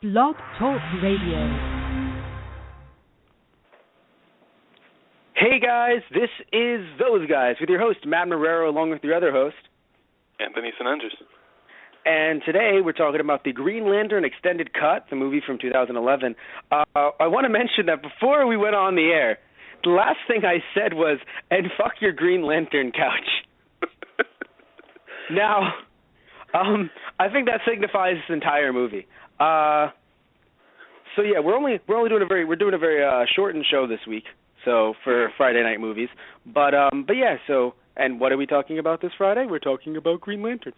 Blog Talk Radio. Hey guys, this is Those Guys with your host, Matt Marrero, along with your other host, Anthony Sinanders. And today we're talking about the Green Lantern Extended Cut, the movie from 2011. I want to mention that before we went on the air, the last thing I said was, and fuck your Green Lantern couch. Now, I think that signifies this entire movie. So yeah, we're doing a very shortened show this week. So for Friday night movies, but yeah. So, and what are we talking about this Friday? We're talking about Green Lantern.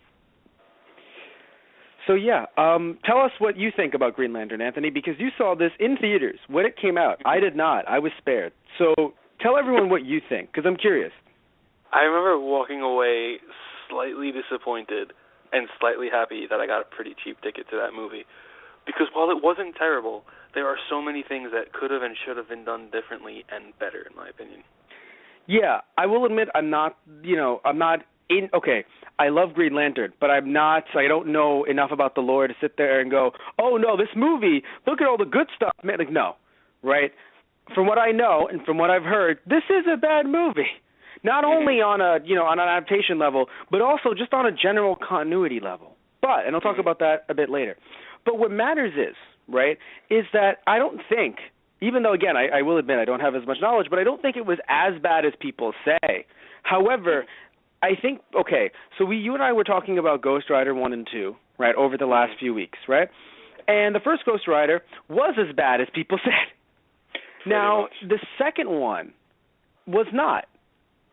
So yeah, tell us what you think about Green Lantern, Anthony, because you saw this in theaters when it came out. I did not. I was spared. So tell everyone what you think, because I'm curious. I remember walking away slightly disappointed and slightly happy that I got a pretty cheap ticket to that movie, because while it wasn't terrible, there are so many things that could have and should have been done differently and better, in my opinion. Yeah, I will admit okay, I love Green Lantern, but I don't know enough about the lore to sit there and go, oh no, this movie, look at all the good stuff. Man, like, no, right? From what I know and from what I've heard, this is a bad movie. Not only on an adaptation level, but also just on a general continuity level. But, and I'll talk about that a bit later. But what matters is, right, is that I don't think, even though, again, I will admit I don't have as much knowledge, but I don't think it was as bad as people say. However, I think, okay, so you and I were talking about Ghost Rider 1 and 2, right, over the last few weeks, right? And the first Ghost Rider was as bad as people said. Now, the second one was not.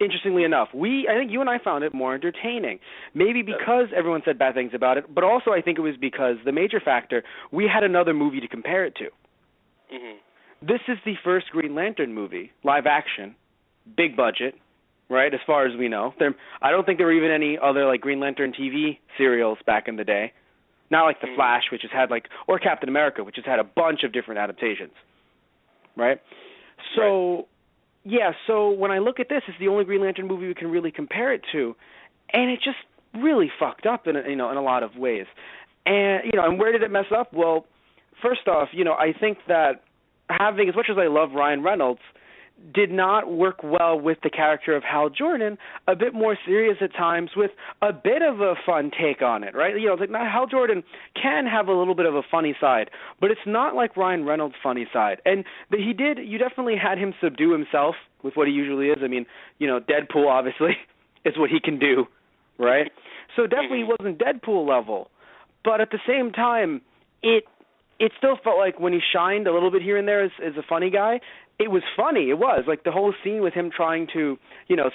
Interestingly enough, I think you and I found it more entertaining. Maybe because everyone said bad things about it, but also I think it was because the major factor, we had another movie to compare it to. Mm-hmm. This is the first Green Lantern movie, live action, big budget, right, as far as we know. I don't think there were even any other like Green Lantern TV serials back in the day. Not like The Flash, which has had or Captain America, which has had a bunch of different adaptations, right? So... Right. Yeah, so when I look at this, it's the only Green Lantern movie we can really compare it to, and it just really fucked up in a lot of ways. And and where did it mess up? Well, first off, I think that having, as much as I love Ryan Reynolds, did not work well with the character of Hal Jordan, a bit more serious at times with a bit of a fun take on it, right? Hal Jordan can have a little bit of a funny side, but it's not like Ryan Reynolds' funny side. And you definitely had him subdue himself with what he usually is. I mean, Deadpool obviously is what he can do, right? So definitely he wasn't Deadpool level. But at the same time, it still felt like when he shined a little bit here and there as a funny guy, it was funny. It was like the whole scene with him trying to,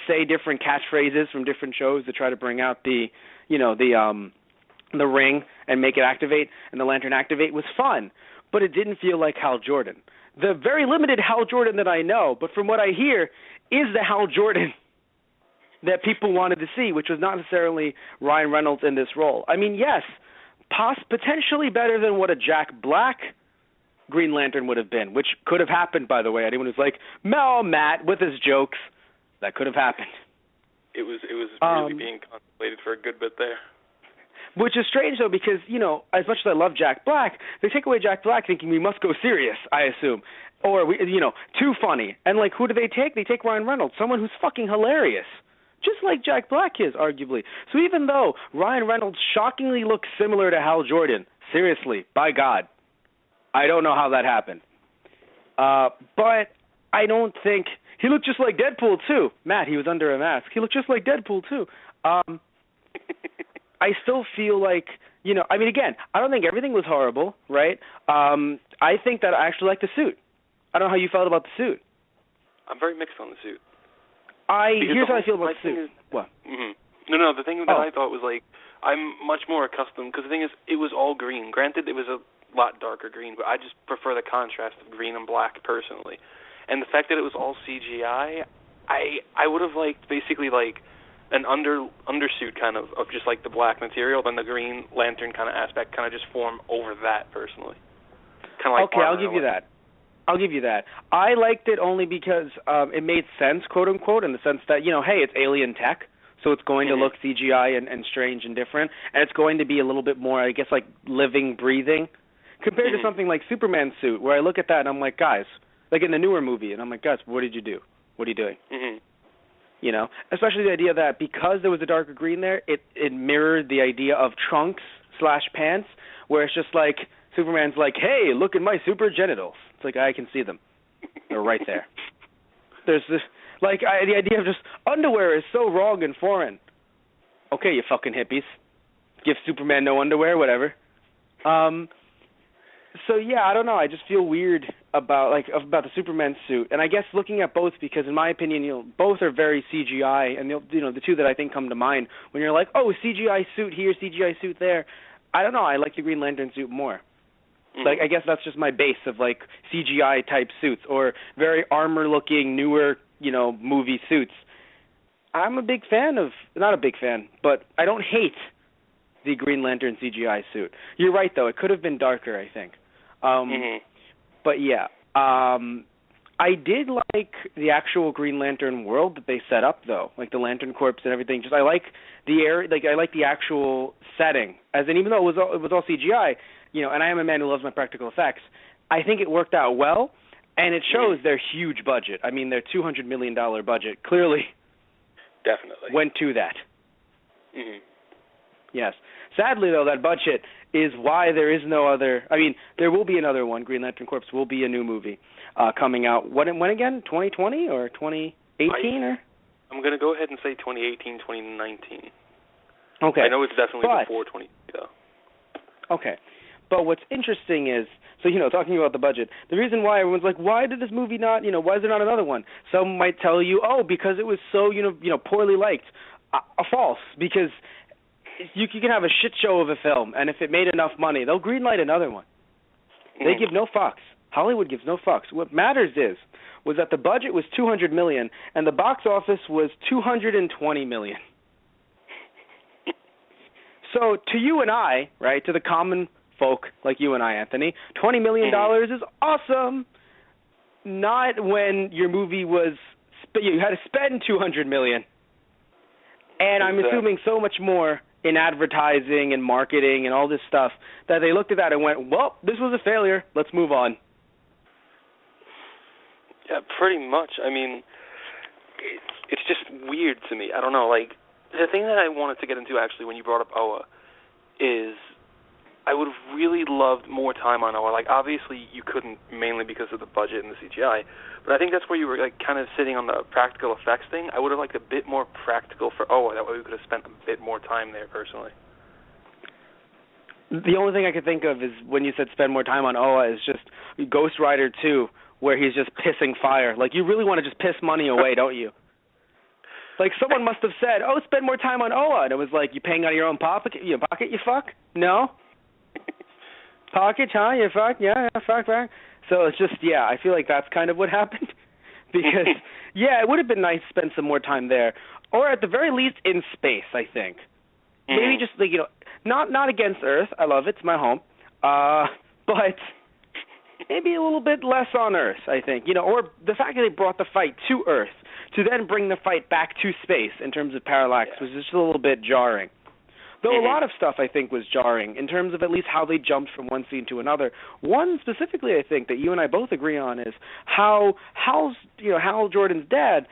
say different catchphrases from different shows to try to bring out the ring and make it activate and the lantern activate was fun, but it didn't feel like Hal Jordan. The very limited Hal Jordan that I know, but from what I hear, is the Hal Jordan that people wanted to see, which was not necessarily Ryan Reynolds in this role. I mean, yes, potentially better than what a Jack Black Green Lantern would have been, which could have happened, by the way. Anyone who's like, Matt, with his jokes, that could have happened. It was really being contemplated for a good bit there. Which is strange, though, because, as much as I love Jack Black, they take away Jack Black thinking we must go serious, I assume. Or, too funny. And, who do they take? They take Ryan Reynolds, someone who's fucking hilarious. Just like Jack Black is, arguably. So even though Ryan Reynolds shockingly looks similar to Hal Jordan, seriously, by God, I don't know how that happened. But I don't think... He looked just like Deadpool, too. Matt, he was under a mask. He looked just like Deadpool, too. I still feel like, again, I don't think everything was horrible, right? I think that I actually liked the suit. I don't know how you felt about the suit. I'm very mixed on the suit. Here's how I feel about the suit. What? Mm-hmm. No, the thing that I thought was, I'm much more accustomed, because the thing is, it was all green. Granted, it was a lot darker green, but I just prefer the contrast of green and black personally. And the fact that it was all CGI, I would have liked basically an undersuit kind of just the black material, then the Green Lantern kind of aspect kind of just form over that personally. Kind of okay, I'll give you that. I liked it only because it made sense, quote unquote, in the sense that, hey, it's alien tech, so it's going to look CGI and strange and different, and it's going to be a little bit more, I guess, living, breathing. compared to something like Superman's suit, where I look at that and I'm like, guys, like in the newer movie, and I'm like, guys, what did you do? What are you doing? You know, especially the idea that because there was a darker green there, it mirrored the idea of trunks/pants, where it's just like Superman's like, hey, look at my super genitals. It's like, I can see them. They're right there. There's this, like, the idea of just underwear is so wrong and foreign. Okay, you fucking hippies. Give Superman no underwear, whatever. So yeah, I don't know. I just feel weird about the Superman suit, and I guess looking at both, because in my opinion, you know, both are very CGI, and you know, the two that I think come to mind when you're like, oh, CGI suit here, CGI suit there. I don't know. I like the Green Lantern suit more. Like, I guess that's just my base of like CGI type suits or very armor-looking, newer, you know, movie suits. I'm a big fan of, not a big fan, but I don't hate the Green Lantern CGI suit. You're right, though. It could have been darker, I think. But yeah, I did like the actual Green Lantern world that they set up, though, like the Lantern Corps and everything. Just I like the air, like I like the actual setting. As in, even though it was all CGI, you know, and I am a man who loves my practical effects, I think it worked out well, and it shows their huge budget. I mean, their $200 million budget clearly definitely went to that. Yes. Sadly, though, that budget is why there is no other. I mean, there will be another one. Green Lantern Corps will be a new movie coming out. When again? 2020 or 2018? I'm going to go ahead and say 2018, 2019. Okay. I know it's definitely before 2020, though. Okay. But what's interesting is, so, you know, talking about the budget, the reason why everyone's like, why did this movie not, you know, why is there not another one? Some might tell you, oh, because it was so, you know, poorly liked. False, because you can have a shit show of a film, and if it made enough money, they'll greenlight another one. They give no fucks. Hollywood gives no fucks. What matters was that the budget was $200 million, and the box office was $220 million. So to you and I, right, to the common folk like you and I, Anthony, $20 million is awesome. Not when your movie was, you had to spend $200 million. And I'm assuming so much more in advertising and marketing and all this stuff that they looked at that and went, well, this was a failure. Let's move on. Yeah, pretty much. I mean, it's just weird to me. I don't know. Like, the thing that I wanted to get into, actually, when you brought up Oa, is I would have really loved more time on Oa. Like, obviously, you couldn't, mainly because of the budget and the CGI, but I think that's where you were, like, kind of sitting on the practical effects thing. I would have liked a bit more practical for Oa. That way we could have spent a bit more time there, personally. The only thing I could think of is when you said spend more time on Oa is just Ghost Rider 2, where he's just pissing fire. Like, you really want to just piss money away, don't you? Like, someone must have said, oh, spend more time on Oa. And it was like, you paying out of your own pocket, you fuck? No? Pocket, huh? You fuck? Yeah, fuck. So it's just, yeah, I feel like that's kind of what happened. Because, yeah, it would have been nice to spend some more time there. Or at the very least in space, I think. Maybe just, like, you know, not against Earth. I love it. It's my home. But maybe a little bit less on Earth, I think. You know, or the fact that they brought the fight to Earth to then bring the fight back to space in terms of Parallax was just a little bit jarring. Though a lot of stuff, I think, was jarring in terms of at least how they jumped from one scene to another. One specifically, I think, that you and I both agree on is how Hal Jordan's dad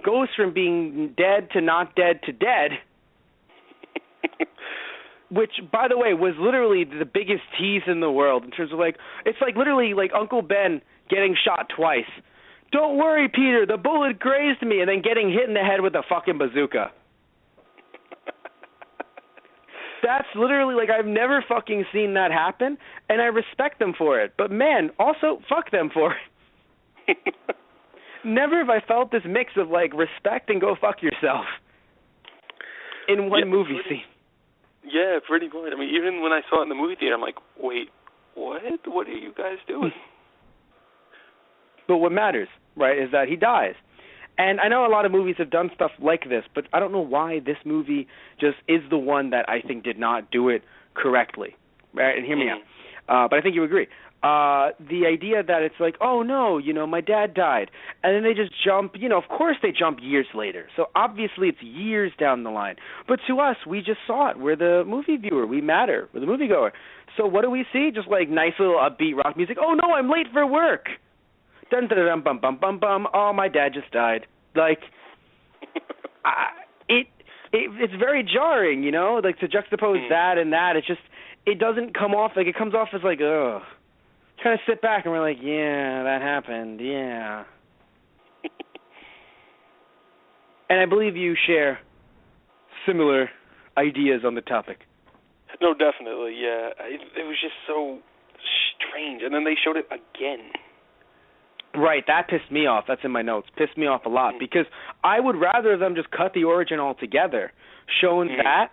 goes from being dead to not dead to dead, which, by the way, was literally the biggest tease in the world in terms of, like, it's like literally like Uncle Ben getting shot twice. Don't worry, Peter, the bullet grazed me, and then getting hit in the head with a fucking bazooka. That's literally, like, I've never fucking seen that happen, and I respect them for it. But, man, also, fuck them for it. Never have I felt this mix of, like, respect and go fuck yourself in one movie scene. Yeah, pretty much. I mean, even when I saw it in the movie theater, I'm like, wait, what? What are you guys doing? But what matters, right, is that he dies. And I know a lot of movies have done stuff like this, but I don't know why this movie just is the one that I think did not do it correctly. Right? And hear me out. but I think you agree. The idea that it's like, oh no, my dad died, and then they just jump, of course they jump years later. So obviously it's years down the line. But to us, we just saw it. We're the movie viewer. We matter. We're the moviegoer. So what do we see? Just like nice little upbeat rock music. Oh no, I'm late for work. Dun dun dun bum bum bum bum. Oh, my dad just died. Like, it's very jarring, like to juxtapose that and that. It's just, it doesn't come off, like it comes off as like, ugh. Kind of sit back and we're like, yeah, that happened, yeah. And I believe you share similar ideas on the topic. No, definitely, yeah. It was just so strange. And then they showed it again. Right, that pissed me off. That's in my notes. Pissed me off a lot because I would rather them just cut the origin altogether, showing that,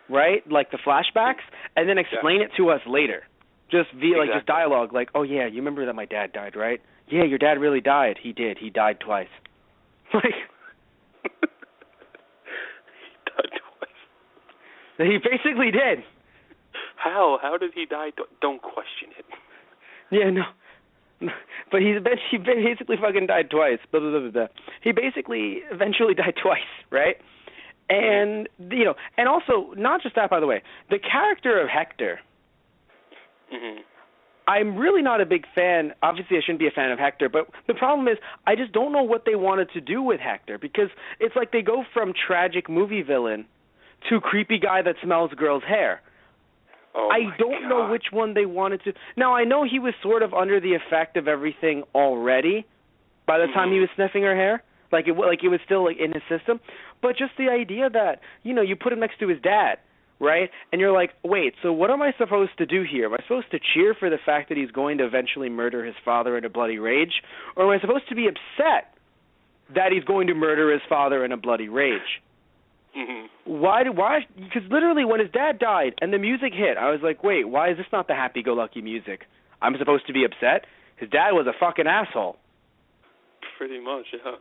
right, like the flashbacks, and then explain it to us later. Just like just dialogue, like, oh yeah, you remember that my dad died, right? Yeah, your dad really died. He did. He died twice. Like, he died twice. He basically did. How? How did he die? Don't question it. Yeah, no. But he basically fucking died twice. Blah, blah, blah, blah. He basically eventually died twice, right? And, and also, not just that, by the way, the character of Hector, I'm really not a big fan. Obviously, I shouldn't be a fan of Hector, but the problem is I just don't know what they wanted to do with Hector because it's like they go from tragic movie villain to creepy guy that smells girls' hair. Oh I don't know which one they wanted to. Now, I know he was sort of under the effect of everything already by the time he was sniffing her hair. Like it was still like in his system. But just the idea that, you put him next to his dad, right? And you're like, wait, so what am I supposed to do here? Am I supposed to cheer for the fact that he's going to eventually murder his father in a bloody rage? Or am I supposed to be upset that he's going to murder his father in a bloody rage? Why? Because literally when his dad died and the music hit, I was like, wait, why is this not the happy-go-lucky music? I'm supposed to be upset? His dad was a fucking asshole. Pretty much, yeah.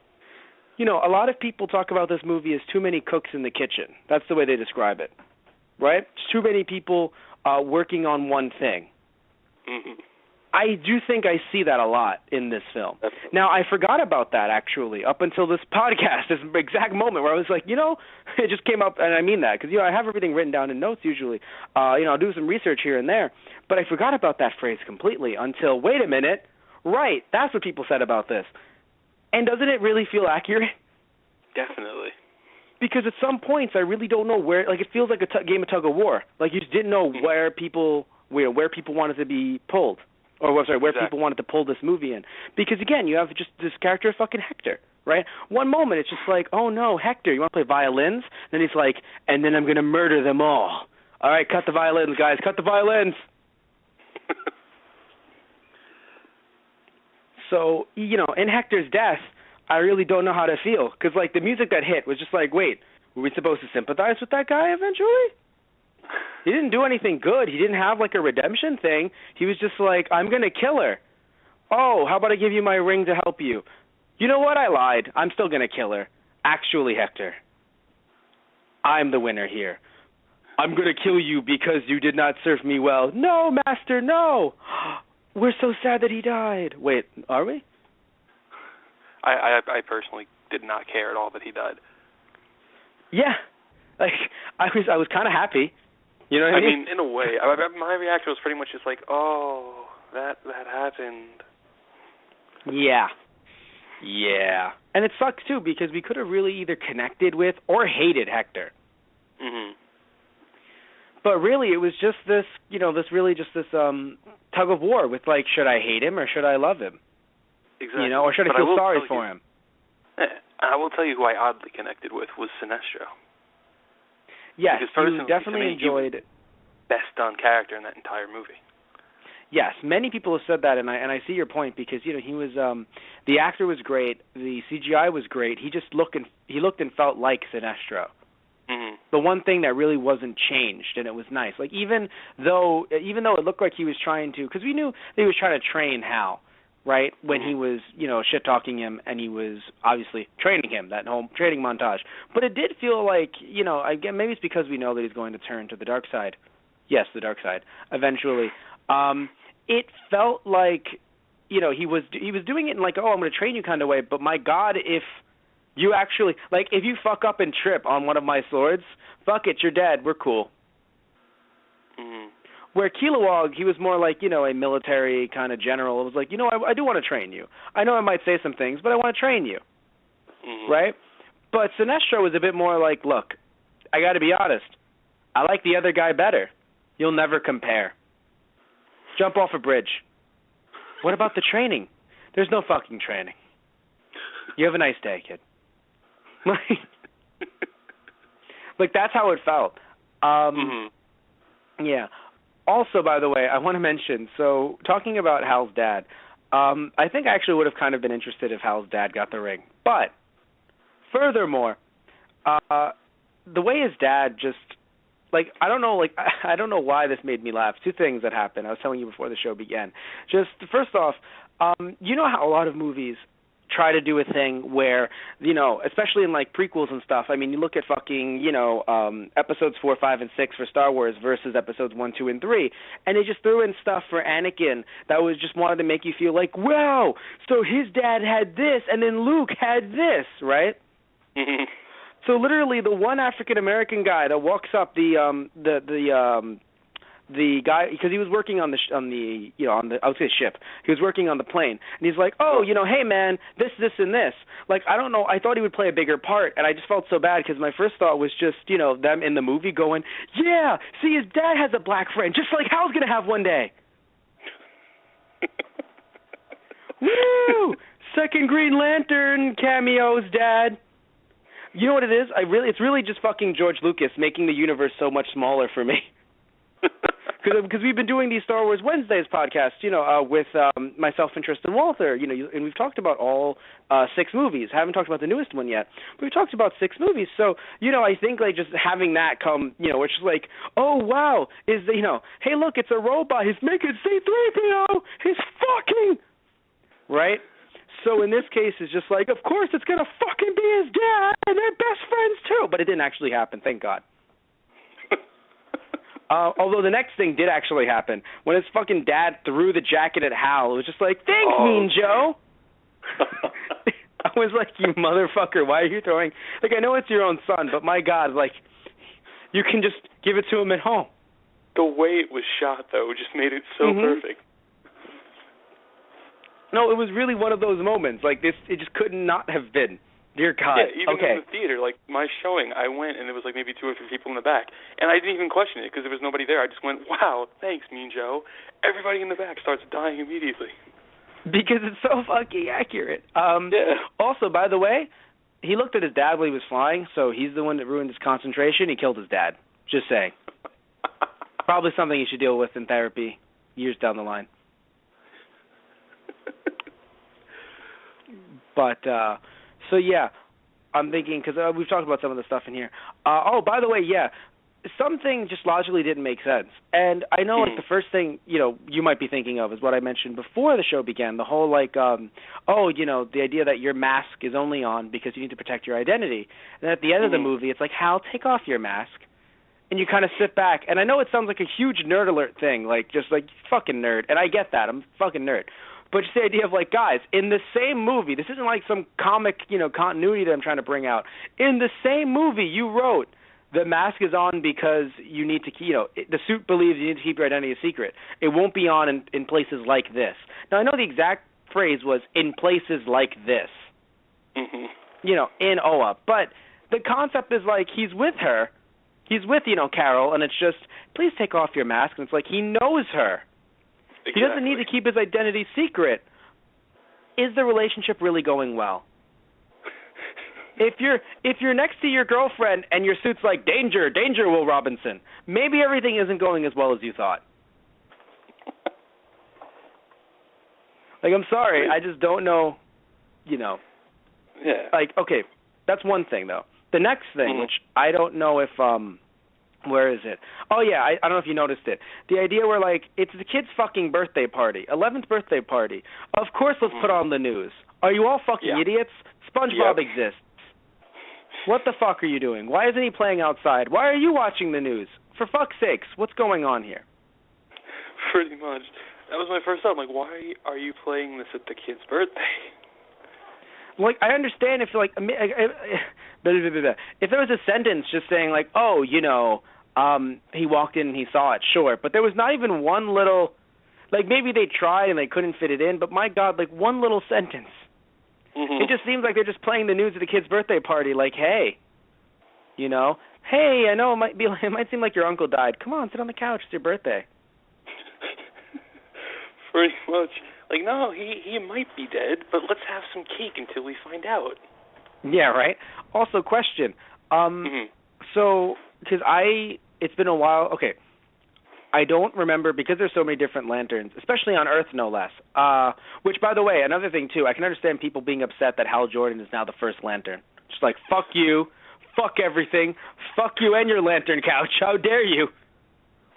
A lot of people talk about this movie as too many cooks in the kitchen. That's the way they describe it, right? It's too many people working on one thing. I do think I see that a lot in this film. Now, I forgot about that, actually, up until this podcast, this exact moment where I was like, it just came up, and I mean that, because, I have everything written down in notes usually. I'll do some research here and there, but I forgot about that phrase completely until, wait a minute, right, that's what people said about this. And doesn't it really feel accurate? Definitely. Because at some points, I really don't know where, like, it feels like a game of tug-of-war. Like, you just didn't know where people wanted to be pulled. Or, where people wanted to pull this movie in. Because, again, you have just this character of fucking Hector, right? One moment, it's just like, oh, no, Hector, you want to play violins? Then he's like, and then I'm going to murder them all. All right, cut the violins, guys. Cut the violins. So, in Hector's death, I really don't know how to feel. Because, like, the music that hit was just like, wait, were we supposed to sympathize with that guy eventually? He didn't do anything good. He didn't have, like, a redemption thing. He was just like, I'm going to kill her. Oh, how about I give you my ring to help you? You know what? I lied. I'm still going to kill her. Actually, Hector, I'm the winner here. I'm going to kill you because you did not serve me well. No, Master, no. We're so sad that he died. Wait, are we? I personally did not care at all that he died. Yeah. Like, I was kind of happy. You know what I mean? I mean, in a way. My reaction was pretty much just like, oh, that happened. Yeah. Yeah. And it sucks, too, because we could have really either connected with or hated Hector. But really, it was just this, this tug of war with, like, should I hate him or should I love him? Exactly. Or should I feel sorry for him? I will tell you who I oddly connected with was Sinestro. Yes, you definitely enjoyed it. Best done character in that entire movie. Yes, many people have said that, and I see your point because he was the actor was great, the CGI was great. He just looked and felt like Sinestro. The one thing that really wasn't changed, and it was nice. Like even though it looked like he was trying to, because we knew that he was trying to train Hal, right? When he was shit talking him, and he was obviously training him, that whole training montage. But it did feel like again, maybe it's because we know that he's going to turn to the dark side. Yes, the dark side eventually. It felt like, you know, he was doing it in like, oh, I'm going to train you kind of way, but my God, if you actually, like, if you fuck up and trip on one of my swords, fuck it, you're dead, we're cool. Mm-hmm. Where Kilowog, he was more like, you know, a military kind of general. It was like, you know, I do want to train you. I know I might say some things, but I want to train you. Mm-hmm. Right? But Sinestro was a bit more like, look, I got to be honest. I like the other guy better. You'll never compare. Jump off a bridge. What about the training? There's no fucking training. You have a nice day, kid. Like that's how it felt. Yeah. Also, by the way, I want to mention, so talking about Hal's dad, I think I actually would have kind of been interested if Hal's dad got the ring. But, furthermore, the way his dad just, like, I don't know why this made me laugh. Two things that happened. I was telling you before the show began. Just, first off, you know how a lot of movies try to do a thing where, you know, especially in like prequels and stuff. I mean, you look at fucking, you know, episodes 4, 5, and 6 for Star Wars versus episodes 1, 2, and 3, and they just threw in stuff for Anakin that was just wanted to make you feel like, wow, so his dad had this, and then Luke had this, right? Mm-hmm. So literally, the one African American guy that walks up the guy, because he was working on the I would say ship. He was working on the plane, and he's like, oh, you know, hey man, this, and this. Like, I don't know. I thought he would play a bigger part, and I just felt so bad because my first thought was just, you know, them in the movie going, yeah, see, his dad has a black friend, just like Hal's gonna have one day. Woo! Second Green Lantern cameos, Dad. You know what it is? It's really just fucking George Lucas making the universe so much smaller for me. Because we've been doing these Star Wars Wednesdays podcasts, you know, with myself and Tristan Walther, you know, and we've talked about all 6 movies. I haven't talked about the newest one yet, but we've talked about 6 movies. So, you know, I think like just having that come, you know, which is like, oh wow, you know, hey look, it's a robot. He's making C-3PO. He's fucking right. So in this case, it's just like, of course it's gonna fucking be his dad, and they're best friends too. But it didn't actually happen, thank God. Although the next thing did actually happen. When his fucking dad threw the jacket at Hal, it was just like, thanks, Mean Joe. I was like, you motherfucker, why are you throwing... Like, I know it's your own son, but my God, like, you can just give it to him at home. The way it was shot, though, just made it so perfect. No, it was really one of those moments. Like, this, it just could not have been. Dear God. Yeah, even in the theater, like my showing, I went and there was like maybe 2 or 3 people in the back, and I didn't even question it because there was nobody there. I just went, wow, thanks, Mean Joe. Everybody in the back starts dying immediately. Because it's so fucking accurate. Yeah. Also, by the way, he looked at his dad while he was flying, so he's the one that ruined his concentration. He killed his dad. Just saying. Probably something you should deal with in therapy years down the line. But, so, yeah, I'm thinking, because we've talked about some of the stuff in here. By the way, yeah, something just logically didn't make sense. And I know, like, the first thing, you know, you might be thinking of is what I mentioned before the show began, the whole, like, you know, the idea that your mask is only on because you need to protect your identity. And then at the end of the movie, it's like, Hal, take off your mask. And you kind of sit back. And I know it sounds like a huge nerd alert thing, like, just like, fucking nerd. And I get that. I'm a fucking nerd. But just the idea of, like, guys, in the same movie, this isn't like some comic, you know, continuity that I'm trying to bring out. In the same movie, you wrote, the mask is on because you need to keep, you know, the suit believes you need to keep your identity a secret. It won't be on in places like this. Now, I know the exact phrase was, in places like this. You know, in Oa. But the concept is, like, he's with her. He's with, you know, Carol, and it's just, please take off your mask. And it's like, he knows her. Exactly. He doesn't need to keep his identity secret. Is the relationship really going well? If you're next to your girlfriend and your suit's like, danger, danger, Will Robinson, maybe everything isn't going as well as you thought. Like, I'm sorry, I just don't know, you know. Yeah. Like, okay, that's one thing, though. The next thing, which I don't know if, where is it? Oh, yeah, I don't know if you noticed it. The idea where, like, it's the kid's fucking birthday party, 11th birthday party. Of course, let's put on the news. Are you all fucking idiots? SpongeBob exists. What the fuck are you doing? Why isn't he playing outside? Why are you watching the news? For fuck's sakes, what's going on here? Pretty much. That was my first thought. I'm like, why are you playing this at the kid's birthday? Like, I understand if, like, if there was a sentence just saying, like, oh, you know, he walked in and he saw it, sure. But there was not even one little, like, maybe they tried and they couldn't fit it in, but my God, like, one little sentence. Mm-hmm. It just seems like they're just playing the news at the kid's birthday party, like, hey, you know, hey, I know it might seem like your uncle died. Come on, sit on the couch. It's your birthday. Pretty much. Like, no, he might be dead, but let's have some cake until we find out. Yeah, right. Also, question. So, because it's been a while. Okay, I don't remember because there's so many different lanterns, especially on Earth, no less. Which, by the way, another thing too. I can understand people being upset that Hal Jordan is now the first Lantern. Just like, fuck you, fuck everything, fuck you and your Lantern couch. How dare you?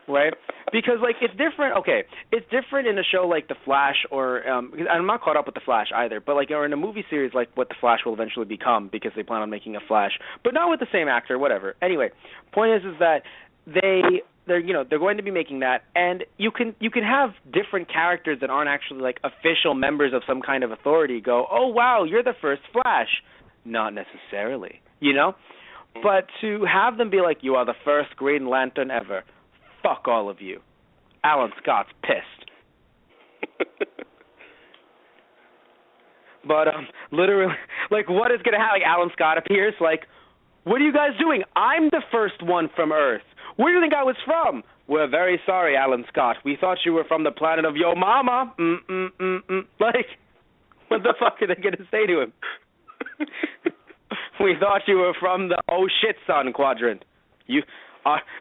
Right? Because, like, it's different. Okay, it's different in a show like The Flash, or because I'm not caught up with The Flash either. But like, or in a movie series like what The Flash will eventually become, because they plan on making a Flash, but not with the same actor. Whatever. Anyway, point is that they're going to be making that, and you can have different characters that aren't actually like official members of some kind of authority go, oh wow, you're the first Flash. Not necessarily, you know. But to have them be like, you are the first Green Lantern ever. Fuck all of you. Alan Scott's pissed. But literally, like, what is going to happen? Like, Alan Scott appears, like, what are you guys doing? I'm the first one from Earth. Where do you think I was from? We're very sorry, Alan Scott. We thought you were from the planet of your mama. Like, what the fuck are they going to say to him? We thought you were from the oh shit son quadrant.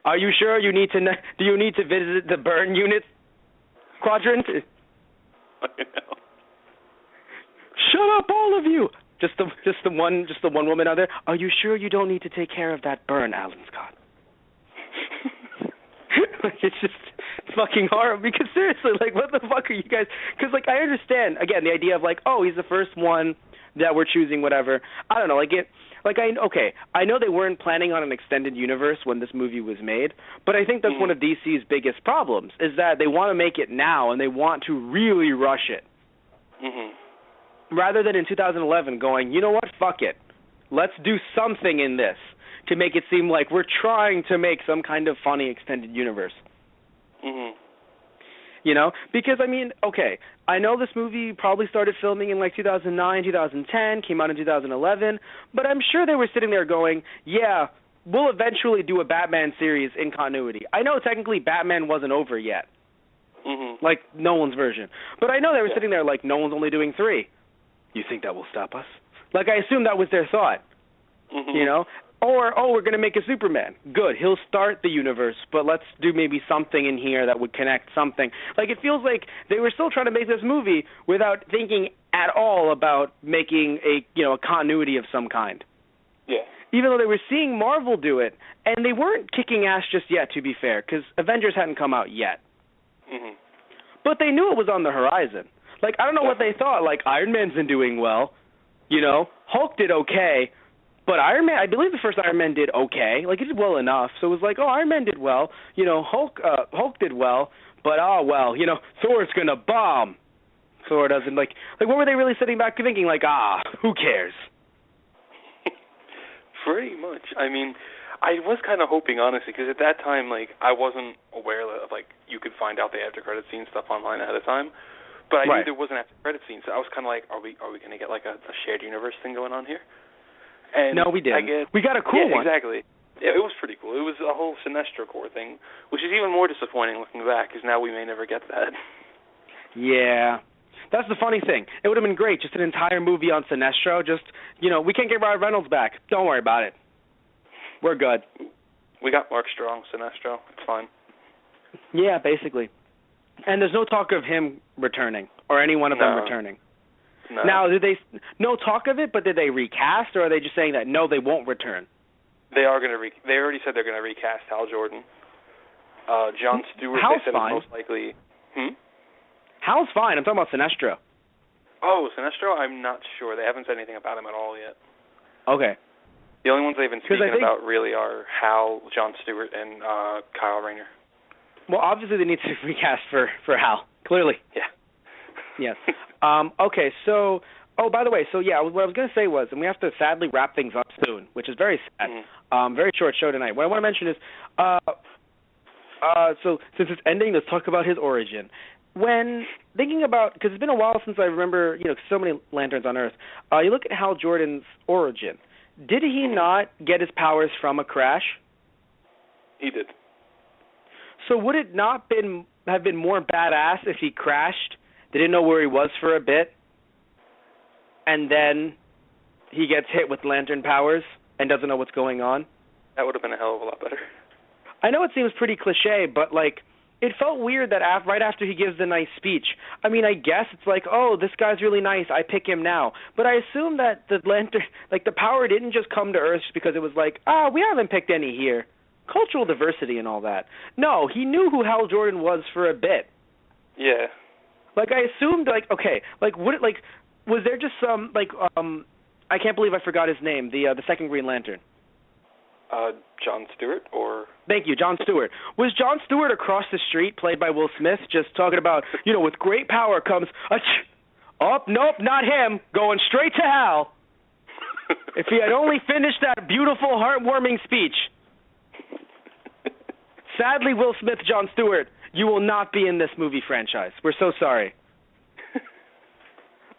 Are you sure you need to? Do you need to visit the burn unit quadrant? I know. Shut up, all of you! Just the one woman out there. Are you sure you don't need to take care of that burn, Alan Scott? It's just fucking horrible. Because seriously, like, what the fuck are you guys? Because, like, I understand again the idea of like, oh, he's the first one that we're choosing, whatever. I don't know, like it. Like, I know they weren't planning on an extended universe when this movie was made, but I think that's one of DC's biggest problems, is that they want to make it now, and they want to really rush it. Rather than in 2011 going, you know what, fuck it. Let's do something in this to make it seem like we're trying to make some kind of funny extended universe. You know? Because, I mean, okay, I know this movie probably started filming in, like, 2009, 2010, came out in 2011, but I'm sure they were sitting there going, yeah, we'll eventually do a Batman series in continuity. I know technically Batman wasn't over yet. Like, Nolan's version. But I know they were sitting there like, Nolan's only doing 3. You think that will stop us? Like, I assume that was their thought. You know? Or, oh, we're going to make a Superman. Good, he'll start the universe, but let's do maybe something in here that would connect something. Like, it feels like they were still trying to make this movie without thinking at all about making a continuity of some kind. Yeah. Even though they were seeing Marvel do it, and they weren't kicking ass just yet, to be fair, because Avengers hadn't come out yet. But they knew it was on the horizon. Like, I don't know what they thought. Like, Iron Man's been doing well. You know, Hulk did okay. But Iron Man, I believe the first Iron Man did okay. Like, it did well enough. So it was like, oh, Iron Man did well. You know, Hulk did well. But, oh, well, you know, Thor's going to bomb. Thor doesn't, like, what were they really sitting back thinking? Like, who cares? Pretty much. I mean, I was kind of hoping, honestly, because at that time, like, I wasn't aware of, like, you could find out the after-credit scene stuff online ahead of time. But I knew there was an after-credit scene, so I was kind of like, are we going to get, like, a shared universe thing going on here? And no, we didn't. We got a cool one. Exactly. Yeah, it was pretty cool. It was a whole Sinestro Corps thing, which is even more disappointing looking back, because now we may never get that. Yeah. That's the funny thing. It would have been great, just an entire movie on Sinestro. Just, you know, we can't get Ryan Reynolds back. Don't worry about it. We're good. We got Mark Strong, Sinestro. It's fine. Yeah, basically. And there's no talk of him returning, or any one of them returning. No. Now, no talk of it, but did they recast, or are they just saying that, no, they won't return? They are going to they already said they're going to recast Hal Jordan. John Stewart, Hal's they said fine. Is most likely... Hal's fine. I'm talking about Sinestro. Oh, Sinestro? I'm not sure. They haven't said anything about him at all yet. Okay. The only ones they've been speaking about really are Hal, John Stewart, and Kyle Rayner. Well, obviously they need to recast for Hal. Clearly. Yeah. Yes. Okay. So. Oh, by the way. So yeah, what I was going to say was, and we have to sadly wrap things up soon, which is very sad. Very short show tonight. What I want to mention is, so since it's ending, let's talk about his origin. When thinking about, because it's been a while since I remember, so many lanterns on Earth. You look at Hal Jordan's origin. Did he not get his powers from a crash? He did. So would it not have been more badass if he crashed, didn't know where he was for a bit, and then he gets hit with lantern powers and doesn't know what's going on? That would have been a hell of a lot better. I know it seems pretty cliche, but, it felt weird that right after he gives the nice speech, I mean, I guess it's like, oh, this guy's really nice, I pick him now. But I assume that the lantern, the power didn't just come to Earth because it was like, we haven't picked any here. Cultural diversity and all that. No, he knew who Hal Jordan was for a bit. Yeah. I assumed, was there just some, I can't believe I forgot his name, the second Green Lantern. John Stewart, or? Thank you, John Stewart. Was John Stewart across the street, played by Will Smith, just talking about, with great power comes, nope, not him, going straight to Hal. If he had only finished that beautiful, heartwarming speech. Sadly, Will Smith, John Stewart, you will not be in this movie franchise. We're so sorry.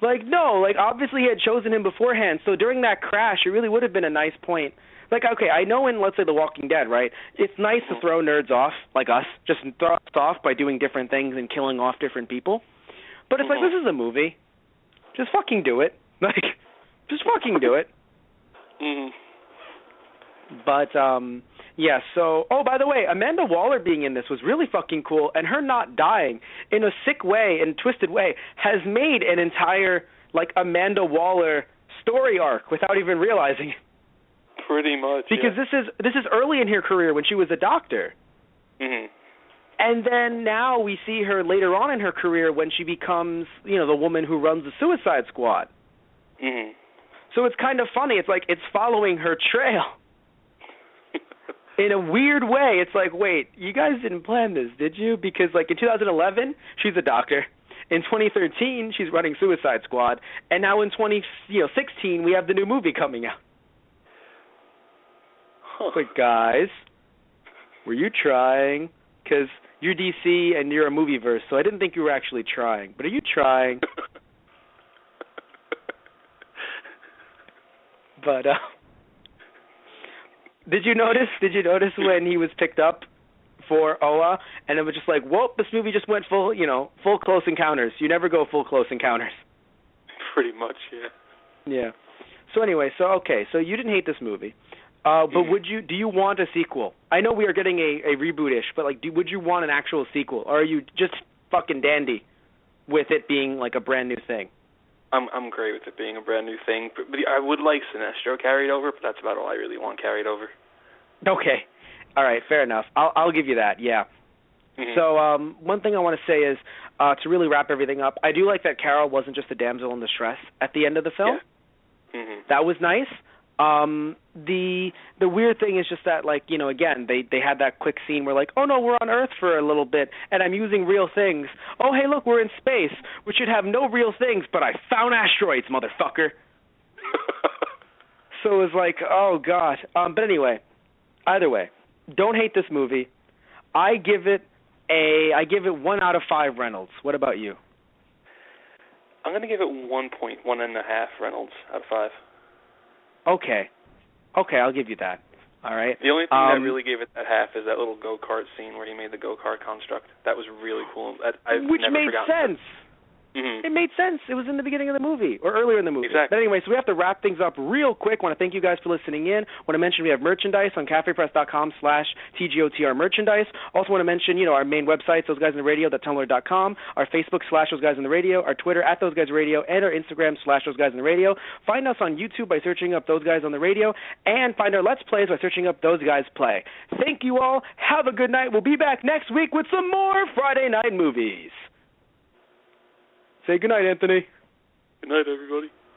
Obviously he had chosen him beforehand, so during that crash, it really would have been a nice point. Okay, I know in, let's say, The Walking Dead, right, it's nice to throw nerds off, like us, just throw us off by doing different things and killing off different people. But it's this is a movie. Just fucking do it. Just fucking do it. But, yeah, so, by the way, Amanda Waller being in this was really fucking cool, and her not dying in a sick way and twisted way has made an entire, Amanda Waller story arc without even realizing it. Pretty much, because this is early in her career when she was a doctor. And then now we see her later on in her career when she becomes, the woman who runs the Suicide Squad. So it's kind of funny. It's it's following her trail. In a weird way, it's wait, you guys didn't plan this, did you? Because, in 2011, she's a doctor. In 2013, she's running Suicide Squad. And now in 2016, we have the new movie coming out. But, guys, were you trying? Because you're DC and you're a movieverse, so I didn't think you were actually trying. But are you trying? But, Did you notice when he was picked up for Oa, and it was just whoa, this movie just went full Close Encounters. You never go full Close Encounters. Pretty much, yeah. Yeah. So anyway, so you didn't hate this movie, but do you want a sequel? I know we are getting a reboot-ish, but would you want an actual sequel, or are you just fucking dandy with it being a brand new thing? I'm great with it being a brand new thing, but I would like Sinestro carried over, but that's about all I really want carried over. Okay. All right, fair enough. I'll give you that, yeah. So one thing I want to say is, to really wrap everything up, I do like that Carol wasn't just a damsel in distress at the end of the film. Yeah. That was nice. The weird thing is just that, again, they had that quick scene where oh no, we're on Earth for a little bit, and I'm using real things. Oh, hey, look, we're in space. We should have no real things, but I found asteroids, motherfucker. So it was oh, God. But anyway, either way, don't hate this movie. I give it 1 out of 5 Reynolds. What about you? I'm going to give it 1.5 Reynolds out of 5. Okay, I'll give you that. All right. The only thing that really gave it that half is that little go-kart scene where he made the go-kart construct. That was really cool. Which made sense. It made sense. It was in the beginning of the movie, or earlier in the movie. Exactly. But anyway, so we have to wrap things up real quick. I want to thank you guys for listening in. I want to mention we have merchandise on cafepress.com/TGOTR merchandise. Also want to mention, our main websites, thoseguysintheradio.tumblr.com, our Facebook /thoseguysintheradio, our Twitter @thoseguysintheradio, and our Instagram /thoseguysintheradio. Find us on YouTube by searching up Those Guys on the Radio, and find our Let's Plays by searching up Those Guys Play. Thank you all. Have a good night. We'll be back next week with some more Friday Night Movies. Say goodnight, Anthony. Good night, everybody.